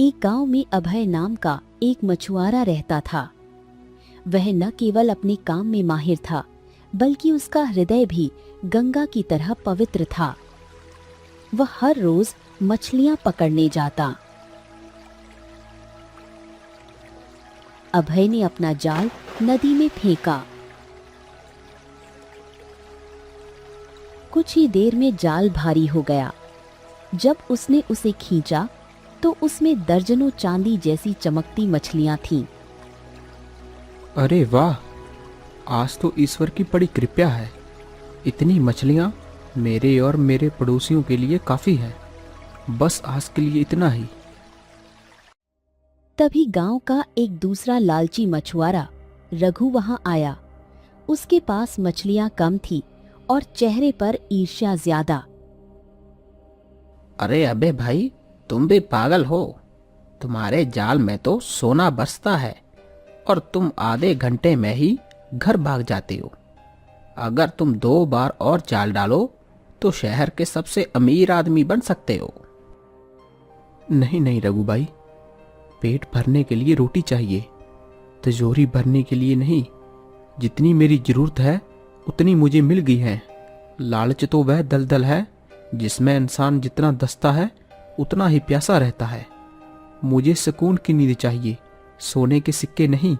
एक गांव में अभय नाम का एक मछुआरा रहता था। वह न केवल अपने काम में माहिर था, बल्कि उसका हृदय भी गंगा की तरह पवित्र था। वह हर रोज मछलियां पकड़ने जाता। अभय ने अपना जाल नदी में फेंका। कुछ ही देर में जाल भारी हो गया। जब उसने उसे खींचा तो उसमें दर्जनों चांदी जैसी चमकती मछलियां थीं। अरे वाह, आज तो ईश्वर की बड़ी कृपा है। इतनी मछलियां मेरे और मेरे पड़ोसियों के लिए काफी है। बस आज के लिए इतना ही। तभी गांव का एक दूसरा लालची मछुआरा रघु वहां आया। उसके पास मछलियां कम थी और चेहरे पर ईर्ष्या ज्यादा। अरे अबे भाई, तुम भी पागल हो। तुम्हारे जाल में तो सोना बरसता है और तुम आधे घंटे में ही घर भाग जाते हो। अगर तुम 2 बार और जाल डालो तो शहर के सबसे अमीर आदमी बन सकते हो। नहीं नहीं रघु भाई, पेट भरने के लिए रोटी चाहिए, तिजोरी भरने के लिए नहीं। जितनी मेरी जरूरत है उतनी मुझे मिल गई है। लालच तो वह दलदल है जिसमें इंसान जितना दस्ता है उतना ही प्यासा रहता है। मुझे सुकून की नींद चाहिए, सोने के सिक्के नहीं।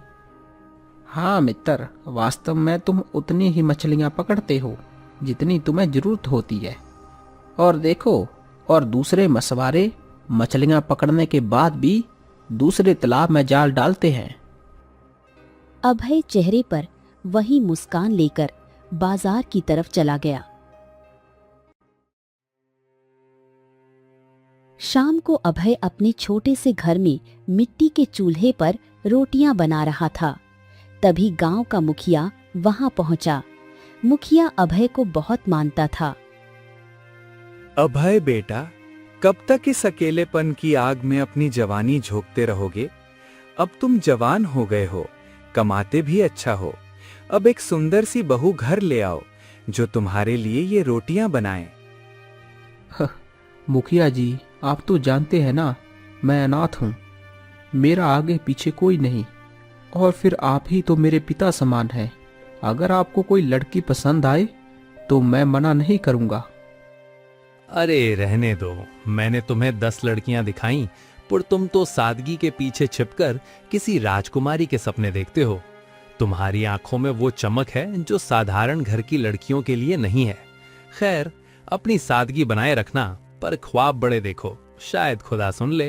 हाँ मित्र, वास्तव में तुम उतनी ही मछलियां पकड़ते हो जितनी तुम्हें जरूरत होती है। और देखो, और दूसरे मछुआरे मछलियां पकड़ने के बाद भी दूसरे तालाब में जाल डालते हैं। अभय चेहरे पर वही मुस्कान लेकर बाजार की तरफ चला गया। शाम को अभय अपने छोटे से घर में मिट्टी के चूल्हे पर रोटियां बना रहा था। तभी गांव का मुखिया वहां पहुंचा। मुखिया अभय को बहुत मानता था। अभय बेटा, कब तक इस अकेलेपन की आग में अपनी जवानी झोंकते रहोगे? अब तुम जवान हो गए हो, कमाते भी अच्छा हो। अब एक सुंदर सी बहू घर ले आओ जो तुम्हारे लिए ये रोटियां बनाए। मुखिया जी, आप तो जानते हैं ना, मैं अनाथ हूँ। मेरा आगे पीछे कोई नहीं, और फिर आप ही तो मेरे पिता समान हैं। अगर आपको कोई लड़की पसंद आए तो मैं मना नहीं करूँगा। अरे रहने दो, मैंने तुम्हें 10 लड़कियां दिखाई, पर तुम तो सादगी के पीछे छिपकर किसी राजकुमारी के सपने देखते हो। तुम्हारी आंखों में वो चमक है जो साधारण घर की लड़कियों के लिए नहीं है। खैर, अपनी सादगी बनाए रखना, पर ख्वाब बड़े देखो, शायद खुदा सुन ले।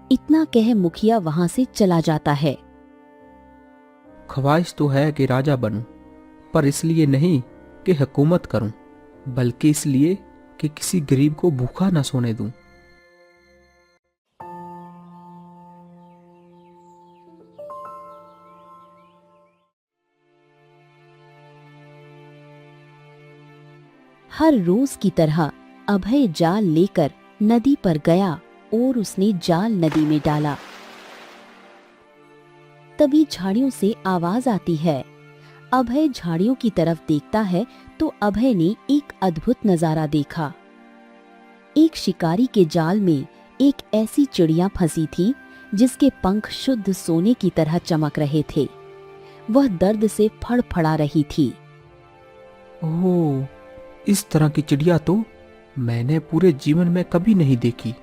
इतना कह मुखिया वहां से चला जाता है। ख्वाहिश तो है कि राजा बनूं, पर इसलिए नहीं कि हुकूमत करूं, बल्कि इसलिए कि किसी गरीब को भूखा न सोने दूं। हर रोज की तरह अभय जाल लेकर नदी पर गया और उसने जाल नदी में डाला। तभी झाड़ियों से आवाज आती है। अभय झाड़ियों की तरफ देखता है तो अभय ने एक अद्भुत नजारा देखा। एक शिकारी के जाल में एक ऐसी चिड़िया फंसी थी जिसके पंख शुद्ध सोने की तरह चमक रहे थे। वह दर्द से फड़फड़ा रही थी। ओह, इस तरह की चिड़िया तो मैंने पूरे जीवन में कभी नहीं देखी।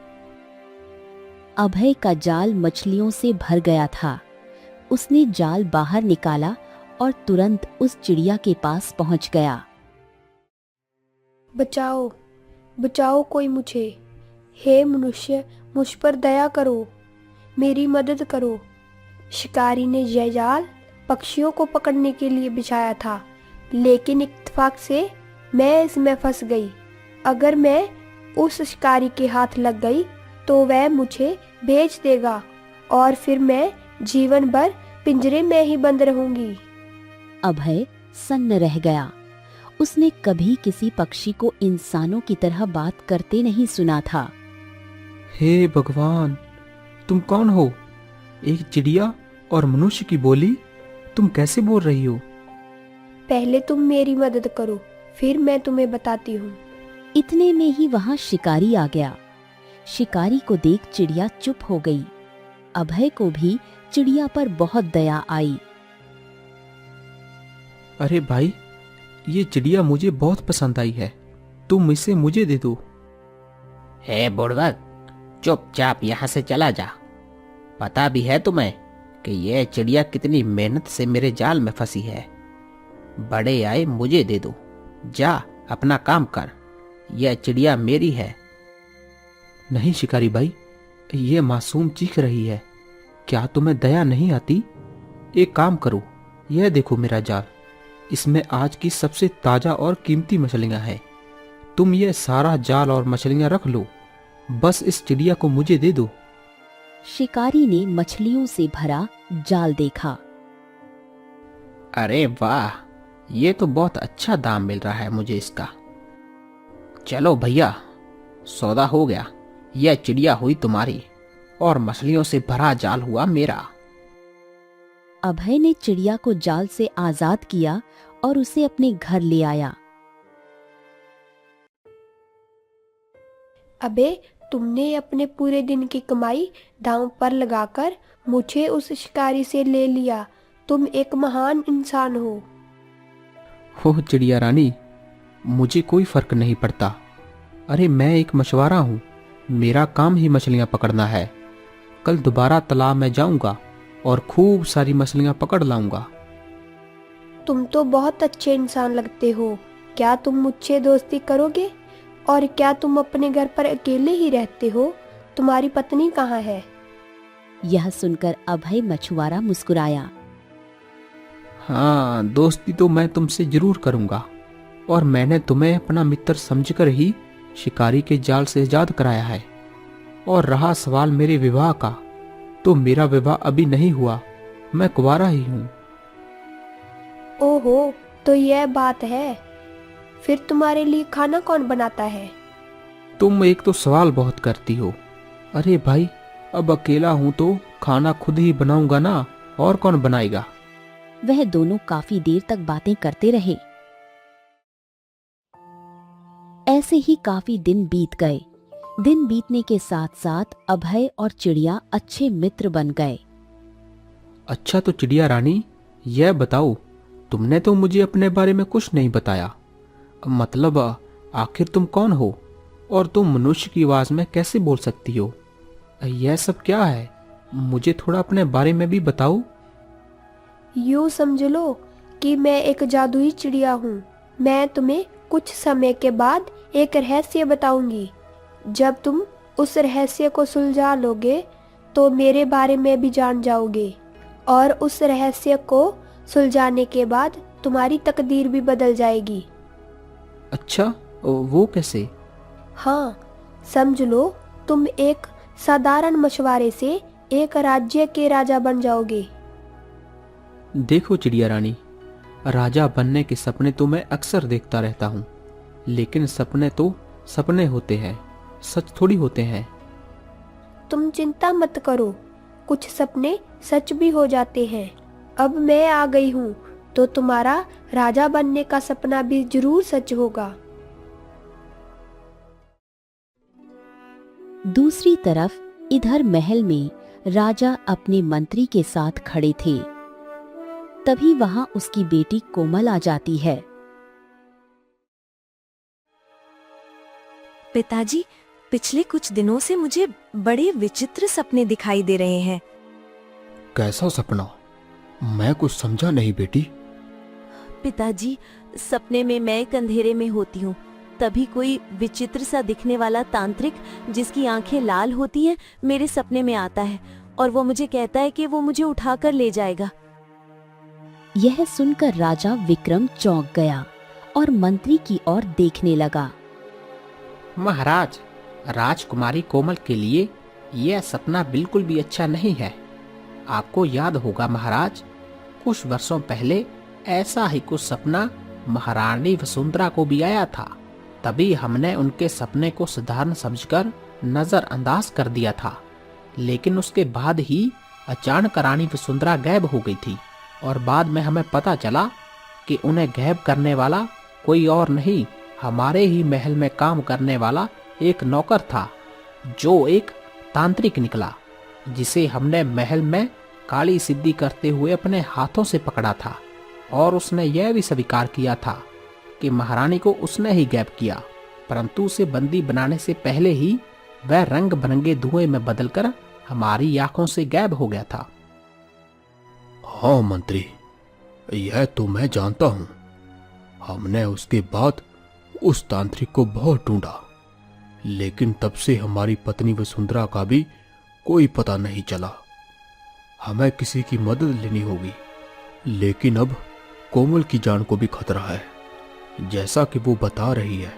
अभय का जाल मछलियों से भर गया था। उसने जाल बाहर निकाला और तुरंत उस चिड़िया के पास पहुंच गया। बचाओ, बचाओ कोई मुझे। हे मनुष्य, मुझ पर दया करो, मेरी मदद करो। शिकारी ने यह जाल पक्षियों को पकड़ने के लिए बिछाया था, लेकिन इत्तेफाक से मैं इसमें फंस गई। अगर मैं उस शिकारी के हाथ लग गई तो वह मुझे बेच देगा और फिर मैं जीवन भर पिंजरे में ही बंद रहूंगी। अभय सन्न रह गया। उसने कभी किसी पक्षी को इंसानों की तरह बात करते नहीं सुना था। हे भगवान, तुम कौन हो? एक चिड़िया और मनुष्य की बोली, तुम कैसे बोल रही हो? पहले तुम मेरी मदद करो, फिर मैं तुम्हें बताती हूँ। इतने में ही वहां शिकारी आ गया। शिकारी को देख चिड़िया चुप हो गई। अभय को भी चिड़िया पर बहुत दया आई। अरे भाई, ये चिड़िया मुझे बहुत पसंद आई है, तुम इसे मुझे दे दो। हे बुड़बक, चुपचाप यहाँ से चला जा। पता भी है तुम्हें कि यह चिड़िया कितनी मेहनत से मेरे जाल में फंसी है। बड़े आए मुझे दे दो, जा अपना काम कर, यह चिड़िया मेरी है। नहीं शिकारी भाई, ये मासूम चीख रही है, क्या तुम्हें दया नहीं आती? एक काम करो, यह देखो मेरा जाल, इसमें आज की सबसे ताजा और कीमती मछलियां हैं। तुम ये सारा जाल और मछलियां रख लो, बस इस चिड़िया को मुझे दे दो। शिकारी ने मछलियों से भरा जाल देखा। अरे वाह, ये तो बहुत अच्छा दाम मिल रहा है मुझे इसका। चलो भैया, सौदा हो गया। यह चिड़िया हुई तुम्हारी और मछलियों से भरा जाल हुआ मेरा। अभय ने चिड़िया को जाल से आजाद किया और उसे अपने घर ले आया। अबे, तुमने अपने पूरे दिन की कमाई दांव पर लगाकर मुझे उस शिकारी से ले लिया। तुम एक महान इंसान हो। हो चिड़िया रानी, मुझे कोई फर्क नहीं पड़ता। अरे मैं एक मछुआरा हूँ, मेरा काम ही मछलियाँ पकड़ना है। कल दोबारा तालाब में जाऊंगा और खूब सारी मछलियाँ पकड़ लाऊंगा। तुम तो बहुत अच्छे इंसान लगते हो। क्या तुम मुझसे दोस्ती करोगे? और क्या तुम अपने घर पर अकेले ही रहते हो? तुम्हारी पत्नी कहाँ है? यह सुनकर अभय मछुआरा मुस्कुराया। हाँ, दोस्ती तो मैं तुमसे जरूर करूंगा, और मैंने तुम्हें अपना मित्र समझकर ही शिकारी के जाल से आजाद कराया है। और रहा सवाल मेरे विवाह का, तो मेरा विवाह अभी नहीं हुआ, मैं कुंवारा ही हूँ। ओहो, तो यह बात है। फिर तुम्हारे लिए खाना कौन बनाता है? तुम एक तो सवाल बहुत करती हो। अरे भाई, अब अकेला हूँ तो खाना खुद ही बनाऊंगा ना, और कौन बनाएगा? वह दोनों काफी देर तक बातें करते रहे। ऐसे ही काफी दिन बीत गए। दिन बीतने के साथ साथ अभय और चिड़िया अच्छे मित्र बन गए। अच्छा तो चिड़िया रानी, यह बताओ, तुमने तो मुझे अपने बारे में कुछ नहीं बताया। मतलब आखिर तुम कौन हो, और तुम मनुष्य की आवाज में कैसे बोल सकती हो? यह सब क्या है? मुझे थोड़ा अपने बारे में भी बताओ। यूं समझ लो कि मैं एक जादुई चिड़िया हूँ। मैं तुम्हें कुछ समय के बाद एक रहस्य बताऊंगी। जब तुम उस रहस्य को सुलझा लोगे तो मेरे बारे में भी जान जाओगे, और उस रहस्य को सुलझाने के बाद तुम्हारी तकदीर भी बदल जाएगी। अच्छा, वो कैसे? हाँ, समझ लो, तुम एक साधारण मछुआरे से एक राज्य के राजा बन जाओगे। देखो चिड़िया रानी, राजा बनने के सपने तो मैं अक्सर देखता रहता हूँ, लेकिन सपने तो सपने होते हैं, सच थोड़ी होते हैं। तुम चिंता मत करो, कुछ सपने सच भी हो जाते हैं। अब मैं आ गई हूँ तो तुम्हारा राजा बनने का सपना भी जरूर सच होगा। दूसरी तरफ इधर महल में राजा अपने मंत्री के साथ खड़े थे। तभी वहां उसकी बेटी कोमल आ जाती है। पिताजी, पिछले कुछ दिनों से मुझे बड़े विचित्र सपने दिखाई दे रहे हैं। कैसा सपना? मैं कुछ समझा नहीं बेटी। पिताजी, सपने में मैं एक अंधेरे में होती हूँ, तभी कोई विचित्र सा दिखने वाला तांत्रिक जिसकी आंखें लाल होती हैं मेरे सपने में आता है, और वो मुझे कहता है कि वो मुझे उठाकर ले जाएगा। यह सुनकर राजा विक्रम चौंक गया और मंत्री की ओर देखने लगा। महाराज, राजकुमारी कोमल के लिए यह सपना बिल्कुल भी अच्छा नहीं है। आपको याद होगा महाराज, कुछ वर्षों पहले ऐसा ही कुछ सपना महारानी वसुंधरा को भी आया था। तभी हमने उनके सपने को साधारण समझकर नजरअंदाज कर दिया था, लेकिन उसके बाद ही अचानक रानी वसुंधरा गायब हो गई थी, और बाद में हमें पता चला कि उन्हें गायब करने वाला कोई और नहीं, हमारे ही महल में काम करने वाला एक नौकर था, जो एक तांत्रिक निकला, जिसे हमने महल में काली सिद्धि करते हुए अपने हाथों से पकड़ा था, और उसने यह भी स्वीकार किया था कि महारानी को उसने ही गायब किया, परंतु उसे बंदी बनाने से पहले ही वह रंग बिरंगे धुएं में बदलकर हमारी आंखों से गायब हो गया था। हाँ मंत्री, यह तो मैं जानता हूं। हमने उसके बाद उस तांत्रिक को बहुत ढूंढा, लेकिन तब से हमारी पत्नी वसुंधरा का भी कोई पता नहीं चला। हमें किसी की मदद लेनी होगी, लेकिन अब कोमल की जान को भी खतरा है, जैसा कि वो बता रही है।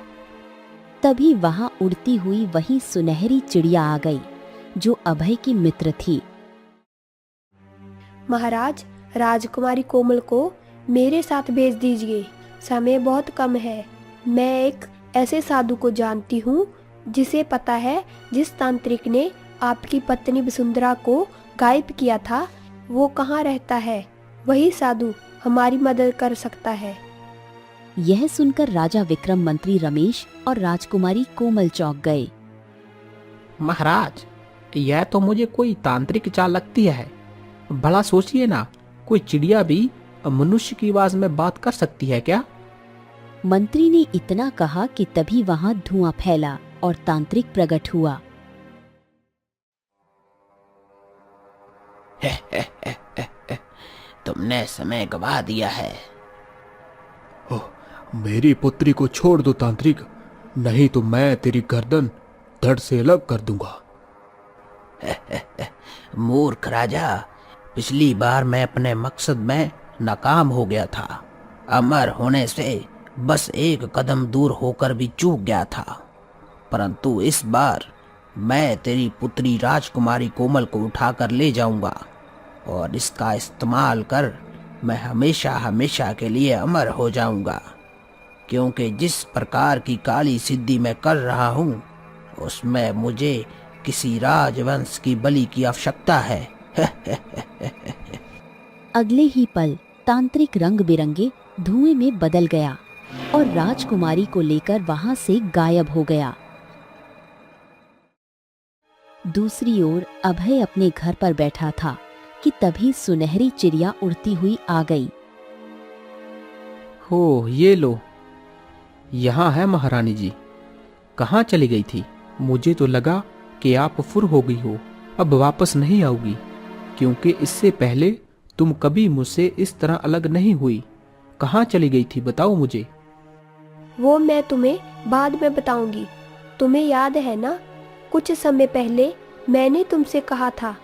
तभी वहां उड़ती हुई वही सुनहरी चिड़िया आ गई जो अभय की मित्र थी। महाराज, राजकुमारी कोमल को मेरे साथ भेज दीजिए, समय बहुत कम है। मैं एक ऐसे साधु को जानती हूँ जिसे पता है जिस तांत्रिक ने आपकी पत्नी वसुंधरा को गायब किया था वो कहाँ रहता है। वही साधु हमारी मदद कर सकता है। यह सुनकर राजा विक्रम, मंत्री रमेश और राजकुमारी कोमल चौंक गए। महाराज, यह तो मुझे कोई तांत्रिक चाल लगती है। भला सोचिए ना, कोई चिड़िया भी मनुष्य की आवाज में बात कर सकती है क्या? मंत्री ने इतना कहा कि तभी वहां धुआं फैला और तांत्रिक प्रकट हुआ। तुमने समय गवा दिया है। ओह, मेरी पुत्री को छोड़ दो तांत्रिक, नहीं तो मैं तेरी गर्दन धड़ से अलग कर दूंगा। मूर्ख राजा, पिछली बार मैं अपने मकसद में नाकाम हो गया था। अमर होने से बस एक कदम दूर होकर भी चूक गया था, परंतु इस बार मैं तेरी पुत्री राजकुमारी कोमल को उठाकर ले जाऊंगा और इसका इस्तेमाल कर मैं हमेशा हमेशा के लिए अमर हो जाऊंगा, क्योंकि जिस प्रकार की काली सिद्धि मैं कर रहा हूँ उसमें मुझे किसी राजवंश की बलि की आवश्यकता है। अगले ही पल तांत्रिक रंग बिरंगे धुएं में बदल गया और राजकुमारी को लेकर वहां से गायब हो गया। दूसरी ओर अभय अपने घर पर बैठा था कि तभी सुनहरी चिड़िया उड़ती हुई आ गई। हो, ये लो, यहाँ है महारानी जी। कहाँ चली गई थी? मुझे तो लगा कि आप फुर हो गई हो, अब वापस नहीं आओगी, क्योंकि इससे पहले तुम कभी मुझसे इस तरह अलग नहीं हुई। कहाँ चली गई थी, बताओ मुझे। वो मैं तुम्हें बाद में बताऊंगी। तुम्हें याद है ना, कुछ समय पहले मैंने तुमसे कहा था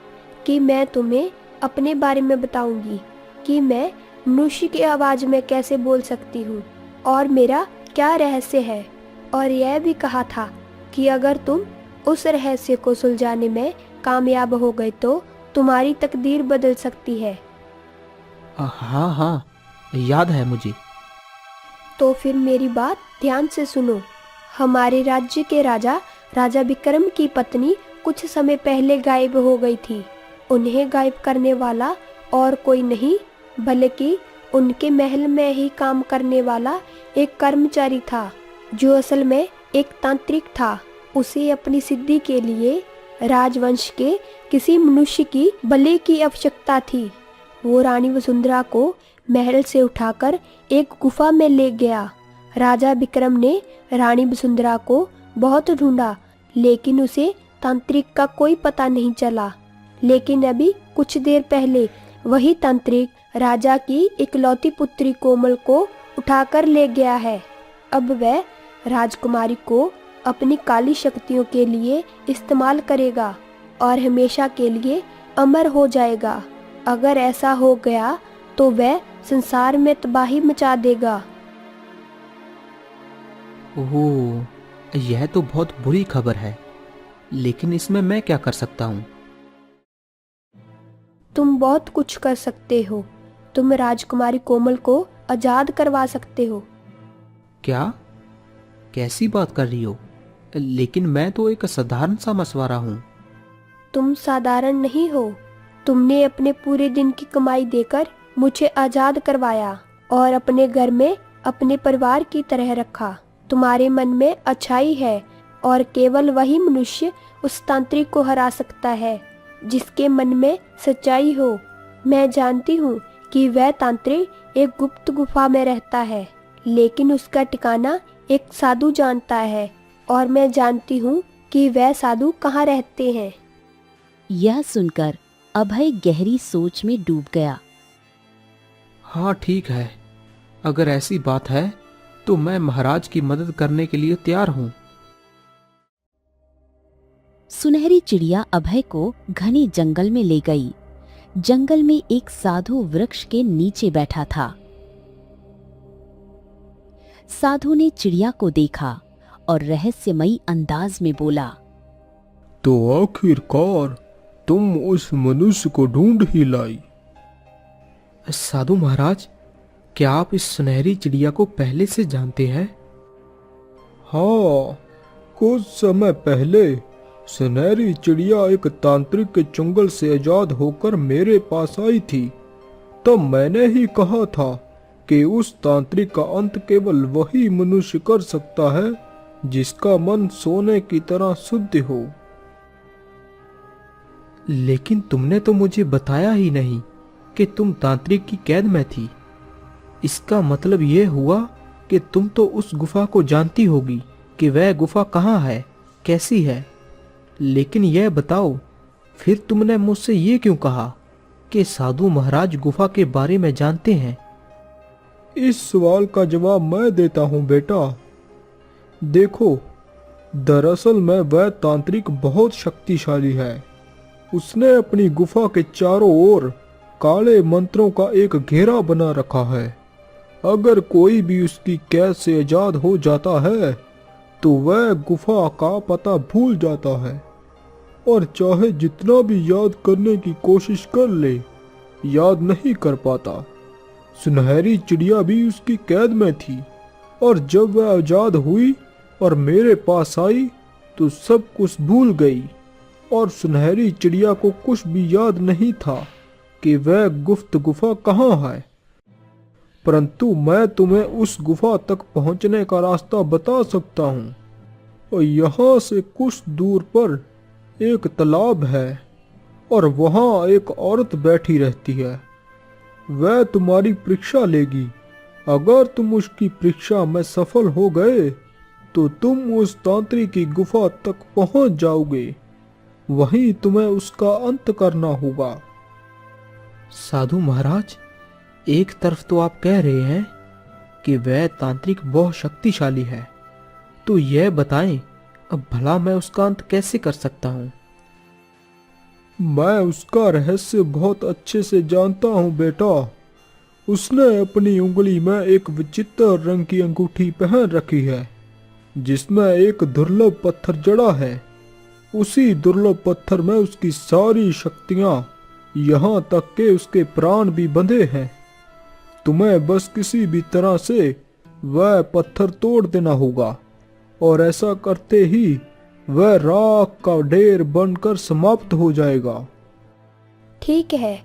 कि मैं तुम्हें अपने बारे में बताऊंगी कि मैं मनुष्य की आवाज में कैसे बोल सकती हूँ और मेरा क्या रहस्य है, और यह भी कहा था कि अगर तुम उस रहस्य को सुलझाने में कामयाब हो गए तो तुम्हारी तकदीर बदल सकती है। हाँ हाँ, याद है मुझे। तो फिर मेरी बात ध्यान से सुनो। हमारे राज्य के राजा विक्रम की पत्नी कुछ समय पहले गायब हो गई थी। उन्हें गायब करने वाला और कोई नहीं बल्कि उनके महल में ही काम करने वाला एक कर्मचारी था, जो असल में एक तांत्रिक था। उसे अपनी सिद्धि के लिए राजवंश के किसी मनुष्य की बलि की आवश्यकता थी। वो रानी वसुंधरा को महल से उठाकर एक गुफा में ले गया। राजा विक्रम ने रानी वसुंधरा को बहुत ढूंढा, लेकिन उसे तांत्रिक का कोई पता नहीं चला। लेकिन अभी कुछ देर पहले वही तांत्रिक राजा की इकलौती पुत्री कोमल को उठाकर ले गया है। अब वह राजकुमारी को अपनी काली शक्तियों के लिए इस्तेमाल करेगा और हमेशा के लिए अमर हो जाएगा। अगर ऐसा हो गया तो वह संसार में तबाही मचा देगा। ओह, यह तो बहुत बुरी खबर है, लेकिन इसमें मैं क्या कर सकता हूँ? तुम बहुत कुछ कर सकते हो। तुम राजकुमारी कोमल को आजाद करवा सकते हो। क्या? कैसी बात कर रही हो? लेकिन मैं तो एक साधारण सा मछुआरा हूँ। तुम साधारण नहीं हो। तुमने अपने पूरे दिन की कमाई देकर मुझे आजाद करवाया और अपने घर में अपने परिवार की तरह रखा। तुम्हारे मन में अच्छाई है, और केवल वही मनुष्य उस तांत्रिक को हरा सकता है जिसके मन में सच्चाई हो। मैं जानती हूँ कि वह तांत्रिक एक गुप्त गुफा में रहता है, लेकिन उसका ठिकाना एक साधु जानता है, और मैं जानती हूँ कि वह साधु कहाँ रहते हैं। यह सुनकर अभय गहरी सोच में डूब गया। हाँ ठीक है, अगर ऐसी बात है तो मैं महाराज की मदद करने के लिए तैयार हूँ। सुनहरी चिड़िया अभय को घने जंगल में ले गई। जंगल में एक साधु वृक्ष के नीचे बैठा था। साधु ने चिड़िया को देखा और रहस्यमयी अंदाज में बोला, तो आखिरकार तुम उस मनुष्य को ढूंढ ही लाई। साधु महाराज, क्या आप इस सुनहरी चिड़िया को पहले से जानते हैं? हाँ, कुछ समय पहले सुनहरी चिड़िया एक तांत्रिक के चुंगल से आजाद होकर मेरे पास आई थी। तब मैंने ही कहा था कि उस तांत्रिक का अंत केवल वही मनुष्य कर सकता है जिसका मन सोने की तरह शुद्ध हो। लेकिन तुमने तो मुझे बताया ही नहीं कि तुम तांत्रिक की कैद में थी। इसका मतलब यह हुआ कि तुम तो उस गुफा को जानती होगी कि वह गुफा कहाँ है, कैसी है। लेकिन यह बताओ, फिर तुमने मुझसे ये क्यों कहा कि साधु महाराज गुफा के बारे में जानते हैं? इस सवाल का जवाब मैं देता हूँ बेटा। देखो, दरअसल में वह तांत्रिक बहुत शक्तिशाली है। उसने अपनी गुफा के चारों ओर काले मंत्रों का एक घेरा बना रखा है। अगर कोई भी उसकी कैद से आजाद हो जाता है तो वह गुफा का पता भूल जाता है, और चाहे जितना भी याद करने की कोशिश कर ले, याद नहीं कर पाता। सुनहरी चिड़िया भी उसकी कैद में थी, और जब वह आजाद हुई और मेरे पास आई तो सब कुछ भूल गई, और सुनहरी चिड़िया को कुछ भी याद नहीं था कि वह गुप्त गुफा कहाँ है। परंतु मैं तुम्हें उस गुफा तक पहुंचने का रास्ता बता सकता हूँ। और यहाँ से कुछ दूर पर एक तालाब है, और वहाँ एक औरत बैठी रहती है। वह तुम्हारी परीक्षा लेगी। अगर तुम उसकी परीक्षा में सफल हो गए तो तुम उस तांत्रिक की गुफा तक पहुंच जाओगे। वहीं तुम्हें उसका अंत करना होगा। साधु महाराज, एक तरफ तो आप कह रहे हैं कि वह तांत्रिक बहुत शक्तिशाली है, तो यह बताएं, अब भला मैं उसका अंत कैसे कर सकता हूँ? मैं उसका रहस्य बहुत अच्छे से जानता हूँ बेटा। उसने अपनी उंगली में एक विचित्र रंग की अंगूठी पहन रखी है, जिसमें एक दुर्लभ पत्थर जड़ा है। उसी दुर्लभ पत्थर में उसकी सारी शक्तियाँ, यहाँ तक के उसके प्राण भी बंधे हैं। तुम्हें बस किसी भी तरह से वह पत्थर तोड़ देना होगा, और ऐसा करते ही वह राख का ढेर बनकर समाप्त हो जाएगा। ठीक है,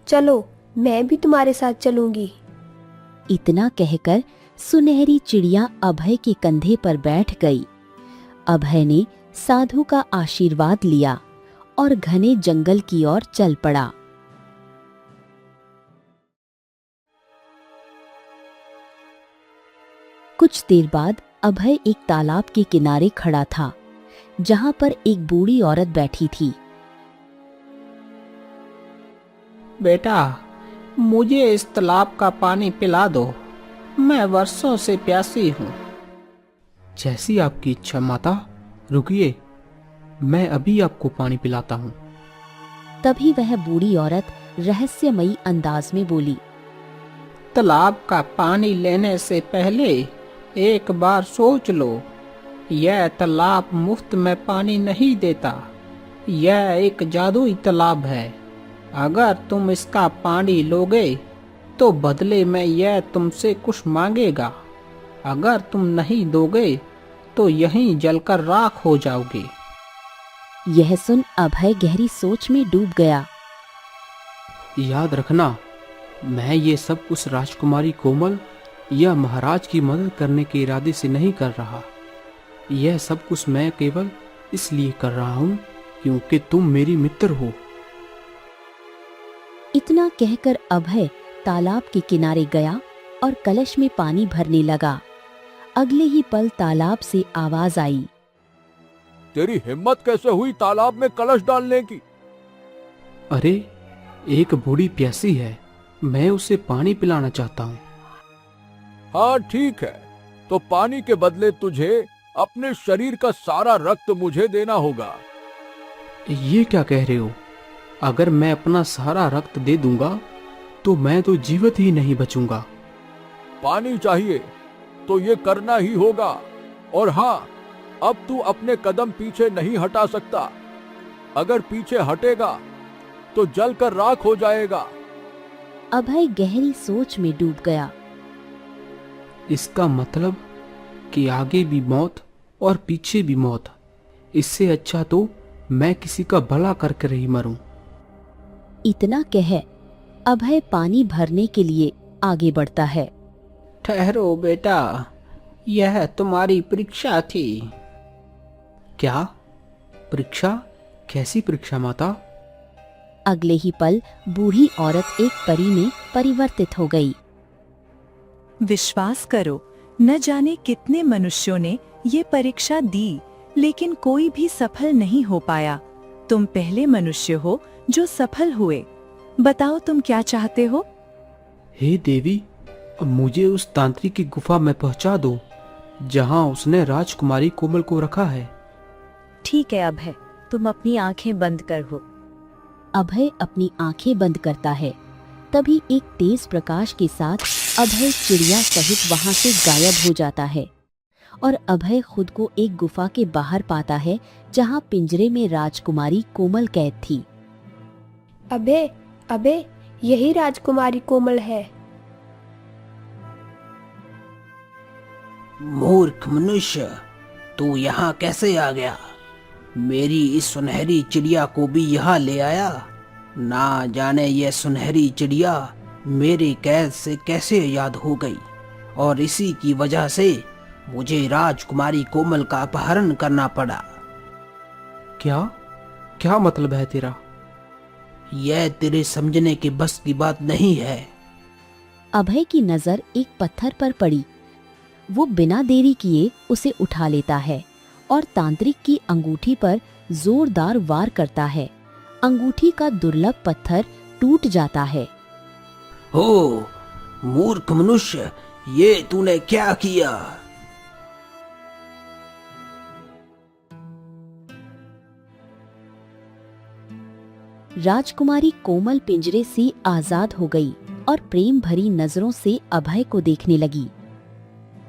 चलो, मैं भी तुम्हारे साथ चलूंगी। इतना कहकर सुनहरी चिड़िया अभय के कंधे पर बैठ गई। अभय ने साधु का आशीर्वाद लिया और घने जंगल की ओर चल पड़ा। कुछ देर बाद अभय एक तालाब के किनारे खड़ा था, जहां पर एक बूढ़ी औरत बैठी थी। बेटा, मुझे इस तालाब का पानी पिला दो। मैं वर्षों से प्यासी हूँ। जैसी आपकी इच्छा माता। रुकिए, मैं अभी आपको पानी पिलाता हूँ। तभी वह बूढ़ी औरत रहस्यमयी अंदाज में बोली, तालाब का पानी लेने से पहले एक बार सोच लो। यह तालाब मुफ्त में पानी नहीं देता। यह एक जादुई तालाब है। अगर तुम इसका पानी लोगे तो बदले में यह तुमसे कुछ मांगेगा। अगर तुम नहीं दोगे तो यहीं जलकर राख हो जाओगे। यह सुन अभय गहरी सोच में डूब गया। याद रखना, मैं ये सब कुछ राजकुमारी कोमल या महाराज की मदद करने के इरादे से नहीं कर रहा। यह सब कुछ मैं केवल इसलिए कर रहा हूँ क्योंकि तुम मेरी मित्र हो। इतना कहकर अभय तालाब के किनारे गया और कलश में पानी भरने लगा। अगले ही पल तालाब से आवाज आई। तेरी हिम्मत कैसे हुई तालाब में कलश डालने की? अरे, एक बूढ़ी प्यासी है, मैं उसे पानी पिलाना चाहता हूँ। हाँ ठीक है, तो पानी के बदले तुझे अपने शरीर का सारा रक्त मुझे देना होगा। ये क्या कह रहे हो? अगर मैं अपना सारा रक्त दे दूंगा तो मैं तो जीवित ही नहीं बचूंगा। पानी चाहिए तो ये करना ही होगा। और हाँ, अब तू अपने कदम पीछे नहीं हटा सकता। अगर पीछे हटेगा तो जलकर राख हो जाएगा। अभय गहरी सोच में डूब गया। इसका मतलब कि आगे भी मौत और पीछे भी मौत। इससे अच्छा तो मैं किसी का भला करके ही मरूं। इतना कह अभय पानी भरने के लिए आगे बढ़ता है। ठहरो बेटा, यह तुम्हारी परीक्षा थी। क्या परीक्षा? कैसी परीक्षा माता? अगले ही पल बूढ़ी औरत एक परी में परिवर्तित हो गई। विश्वास करो, न जाने कितने मनुष्यों ने ये परीक्षा दी, लेकिन कोई भी सफल नहीं हो पाया। तुम पहले मनुष्य हो जो सफल हुए। बताओ तुम क्या चाहते हो? हे देवी, अब मुझे उस तांत्रिक की गुफा में पहुंचा दो जहां उसने राजकुमारी कोमल को रखा है। ठीक है अभय, तुम अपनी आंखें बंद कर हो। अभय अपनी आंखें बंद करता है। तभी एक तेज प्रकाश के साथ अभय चिड़िया सहित वहां से गायब हो जाता है और अभय खुद को एक गुफा के बाहर पाता है जहां पिंजरे में राजकुमारी कोमल कैद थी। अबे अबे, यही राजकुमारी कोमल है। मूर्ख मनुष्य, तू यहाँ कैसे आ गया? मेरी इस सुनहरी चिड़िया को भी यहाँ ले आया। ना जाने यह सुनहरी चिड़िया मेरे कैद से कैसे याद हो गई, और इसी की वजह से मुझे राजकुमारी कोमल का अपहरण करना पड़ा। क्या क्या मतलब है तेरा? यह तेरे समझने के बस की बात नहीं है। अभय की नजर एक पत्थर पर पड़ी। वो बिना देरी किए उसे उठा लेता है और तांत्रिक की अंगूठी पर जोरदार वार करता है। अंगूठी का दुर्लभ पत्थर टूट जाता है। हो मूर्ख मनुष्य, ये तूने क्या किया? राजकुमारी कोमल पिंजरे से आजाद हो गई और प्रेम भरी नजरों से अभय को देखने लगी।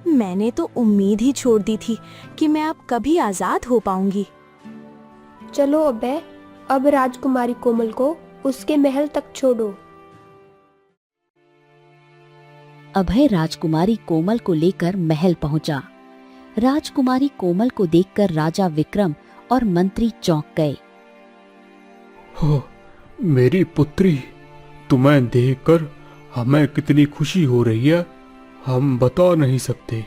मैंने तो उम्मीद ही छोड़ दी थी कि मैं अब कभी आजाद हो पाऊंगी। चलो अबे, अब राजकुमारी कोमल को उसके महल तक छोड़ो। अभय राजकुमारी कोमल को लेकर महल पहुंचा। राजकुमारी कोमल को देखकर राजा विक्रम और मंत्री चौंक गए। हो, मेरी पुत्री, तुम्हें देखकर हमें कितनी खुशी हो रही है, हम बता नहीं सकते।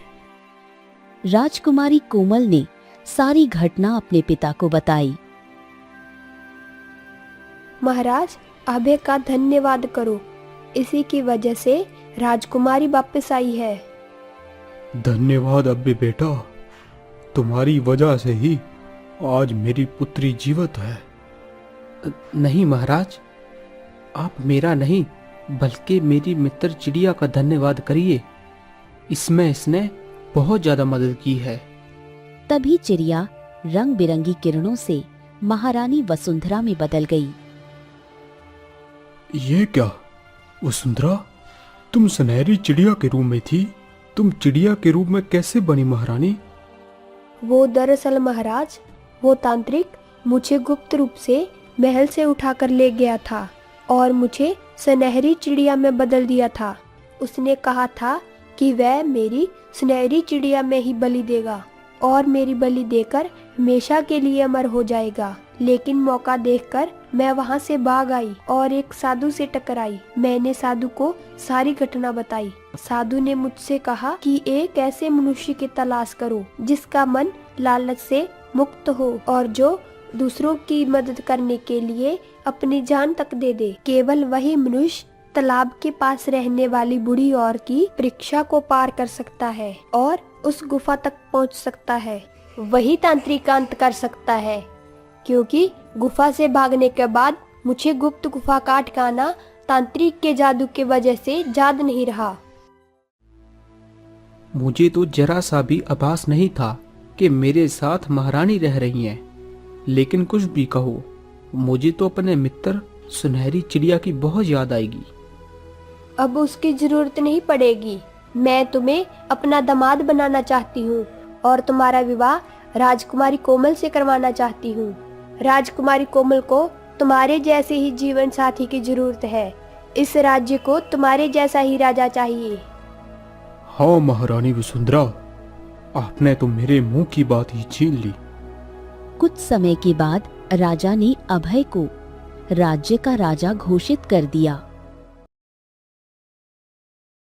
राजकुमारी कोमल ने सारी घटना अपने पिता को बताई। महाराज, अभय का धन्यवाद करो, इसी की वजह से राजकुमारी वापस आई है। धन्यवाद अब्बे बेटा, तुम्हारी वजह से ही आज मेरी पुत्री जीवित है। नहीं महाराज, आप मेरा नहीं बल्कि मेरी मित्र चिड़िया का धन्यवाद करिए। इसमें इसने बहुत ज्यादा मदद की है। तभी चिड़िया रंग बिरंगी किरणों से महारानी वसुंधरा में बदल गई। ये क्या वसुंधरा, तुम सुनहरी चिड़िया के रूप में थी? तुम चिड़िया के रूप में कैसे बनी महारानी? वो दरअसल महाराज, वो तांत्रिक मुझे गुप्त रूप से महल से उठाकर ले गया था और मुझे सुनहरी चिड़िया में बदल दिया था। उसने कहा था कि वह मेरी सुनहरी चिड़िया में ही बलि देगा और मेरी बलि देकर हमेशा के लिए अमर हो जाएगा। लेकिन मौका देखकर मैं वहां से भाग आई और एक साधु से टकराई। मैंने साधु को सारी घटना बताई। साधु ने मुझसे कहा कि एक ऐसे मनुष्य की तलाश करो जिसका मन लालच से मुक्त हो और जो दूसरों की मदद करने के लिए अपनी जान तक दे दे। केवल वही मनुष्य तालाब के पास रहने वाली बूढ़ी औरत की परीक्षा को पार कर सकता है और उस गुफा तक पहुंच सकता है। वही तांत्रिक का अंत कर सकता है, क्योंकि गुफा से भागने के बाद मुझे गुप्त गुफा का ठिकाना तांत्रिक के जादू के वजह से याद नहीं रहा। मुझे तो जरा सा भी आभास नहीं था कि मेरे साथ महारानी रह रही हैं। लेकिन कुछ भी कहो, मुझे तो अपने मित्र सुनहरी चिड़िया की बहुत याद आएगी। अब उसकी जरूरत नहीं पड़ेगी। मैं तुम्हें अपना दामाद बनाना चाहती हूँ और तुम्हारा विवाह राजकुमारी कोमल से करवाना चाहती हूँ। राजकुमारी कोमल को तुम्हारे जैसे ही जीवन साथी की जरूरत है। इस राज्य को तुम्हारे जैसा ही राजा चाहिए। हाँ महारानी वसुंधरा, आपने तो मेरे मुंह की बात ही छीन ली। कुछ समय के बाद राजा ने अभय को राज्य का राजा घोषित कर दिया।